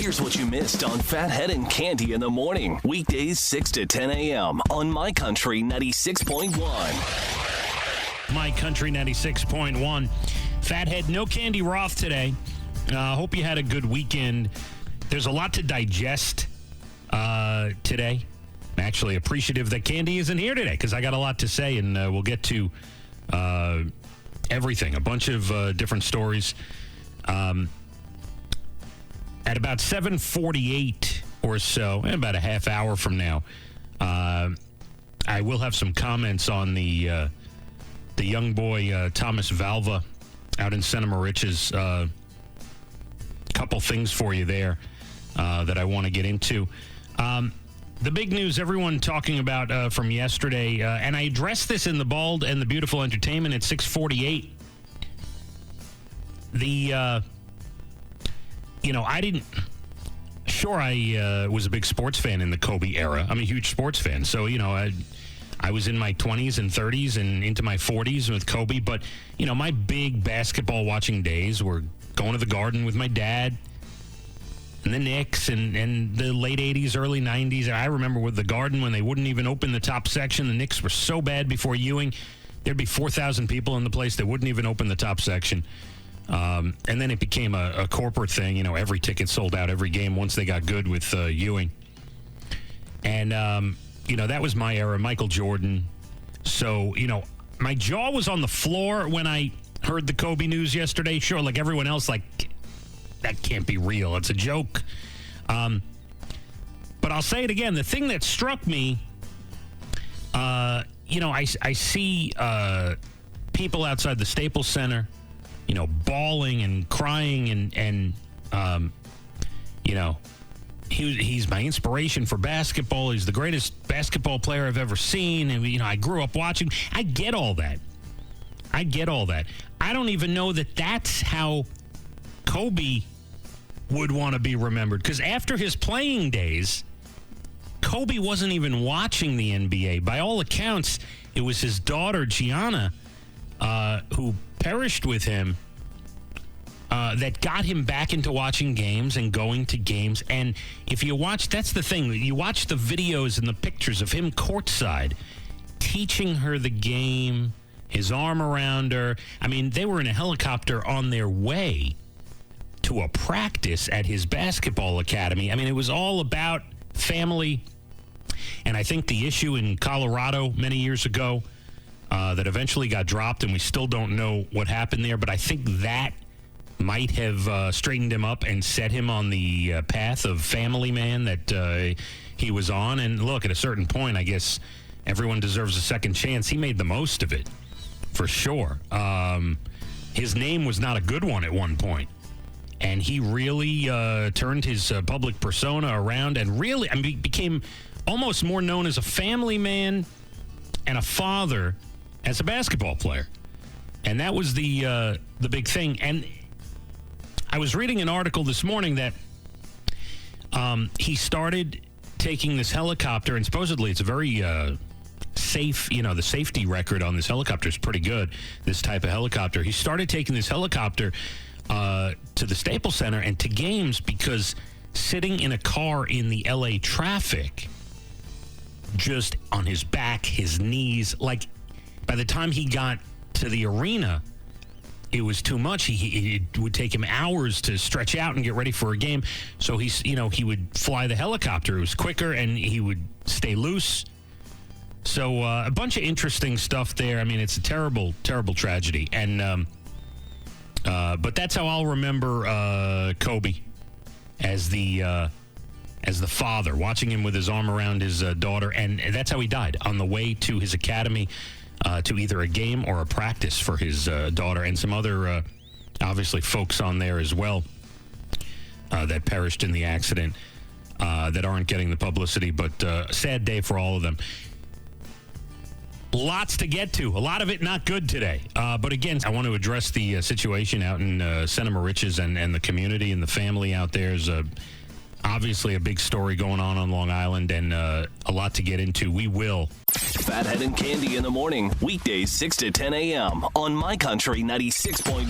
Here's what you missed on Phathead and Cande in the morning. Weekdays 6 to 10 a.m. on My Country 96.1. My Country 96.1. Phathead, no Cande Roth today. Hope you had a good weekend. There's a lot to digest today. I'm actually appreciative that Cande isn't here today because I got a lot to say, and we'll get to everything, a bunch of different stories. At about 7:48 or so, about a half hour from now, I will have some comments on the young boy Thomas Valva out in Center Moriches. Couple things for you there that I want to get into. The big news everyone talking about from yesterday, and I addressed this in the Bald and the Beautiful Entertainment at 6:48. I was a big sports fan in the Kobe era. I'm a huge sports fan. So, I was in my 20s and 30s and into my 40s with Kobe. But, my big basketball watching days were going to the Garden with my dad and the Knicks and the late 80s, early 90s. I remember with the Garden when they wouldn't even open the top section. The Knicks were so bad before Ewing. There'd be 4,000 people in the place that wouldn't even open the top section. And then it became a corporate thing. Every ticket sold out every game once they got good with Ewing. And, that was my era, Michael Jordan. So, my jaw was on the floor when I heard the Kobe news yesterday. Sure, like everyone else, like, that can't be real. It's a joke. But I'll say it again. The thing that struck me, I see people outside the Staples Center, bawling and crying and he's my inspiration for basketball. He's the greatest basketball player I've ever seen. And, I grew up watching. I get all that. I don't even know that that's how Kobe would want to be remembered. Because after his playing days, Kobe wasn't even watching the NBA. By all accounts, it was his daughter, Gianna, who perished with him, that got him back into watching games and going to games. And if you watch, that's the thing, you watch the videos and the pictures of him courtside, teaching her the game, his arm around her. I mean, they were in a helicopter on their way to a practice at his basketball academy. I mean, it was all about family. And I think the issue in Colorado many years ago, that eventually got dropped, and we still don't know what happened there. But I think that might have straightened him up and set him on the path of family man that he was on. And look, at a certain point, I guess everyone deserves a second chance. He made the most of it, for sure. His name was not a good one at one point. And he really turned his public persona around and really became almost more known as a family man and a father as a basketball player. And that was the big thing. And I was reading an article this morning that he started taking this helicopter, and supposedly it's a very safe, the safety record on this helicopter is pretty good, this type of helicopter. He started taking this helicopter to the Staples Center and to games because sitting in a car in the LA traffic, just on his back, his knees, like by the time he got to the arena, it was too much. It would take him hours to stretch out and get ready for a game. So he would fly the helicopter. It was quicker and he would stay loose. So a bunch of interesting stuff there. I mean, it's a terrible, terrible tragedy. And but that's how I'll remember Kobe, as the father, watching him with his arm around his daughter. And that's how he died, on the way to his academy, to either a game or a practice for his daughter, and some other, obviously, folks on there as well that perished in the accident that aren't getting the publicity. But a sad day for all of them. Lots to get to. A lot of it not good today. But again, I want to address the situation out in Center Moriches and the community and the family out there. Is obviously a big story going on Long Island, and a lot to get into. We will. Phathead and Cande in the morning, weekdays 6 to 10 a.m. on My Country 96.1.